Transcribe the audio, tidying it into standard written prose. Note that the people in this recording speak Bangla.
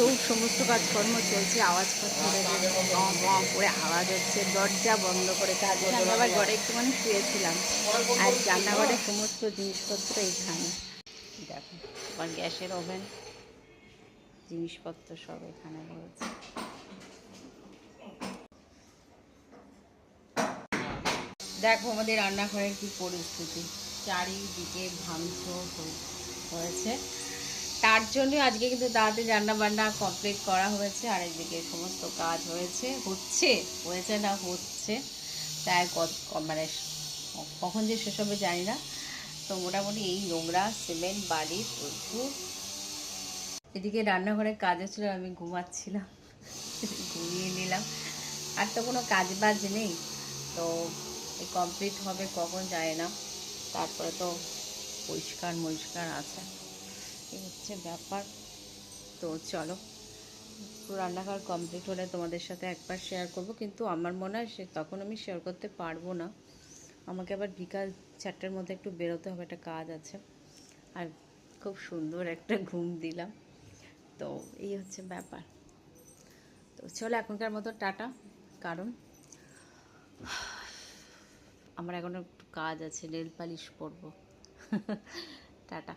তো সমস্ত কাজকর্ম চলছে, আওয়াজ পাচ্ছে, করে আওয়াজ হচ্ছে, দরজা বন্ধ করে কাজ। আমি আবার ঘরে একটুখানি শুয়েছিলাম, আর রান্নাঘরের সমস্ত জিনিসপত্র এখানে দেখো। আবার গ্যাসের ওভেন, জিনিসপত্র সব এখানে রয়েছে। দেখো আমাদের রান্নাঘরের কি পরিস্থিতি, চারিদিকে ভাঙচুর হয়েছে। তার জন্য আজকে কিন্তু তাড়াতাড়ি রান্না বান্না কমপ্লিট করা হয়েছে, আর এদিকে সমস্ত কাজ হয়েছে না হচ্ছে, তাই মানে কখন যে শেষ হবে জানি না। তো মোটামুটি এই নোংরা সিমেন্ট বালি প্রচুর। এদিকে রান্নাঘরের কাজ ছিল, আমি ঘুমাচ্ছিলাম, ঘুমিয়ে নিলাম। আর তো কোনো কাজ বাজ নেই, তো এই কমপ্লিট হবে কখন যায় না। তারপরে তো পরিষ্কার আছে, এই হচ্ছে ব্যাপার। তো চলো, পুরো রান্নাঘর কমপ্লিট হলে তোমাদের সাথে একবার শেয়ার করব, কিন্তু আমার মনে হয় তখন আমি শেয়ার করতে পারবো না। আমাকে আবার বিকাল 4টার মধ্যে একটু বেরোতে হবে, একটা কাজ আছে। আর খুব সুন্দর একটা ঘুম দিলাম, তো এই হচ্ছে ব্যাপার। তো চলো এখনকার মতো টাটা, কারণ আমার এখনও একটু কাজ আছে, নেল পালিশ পরবো। টাটা।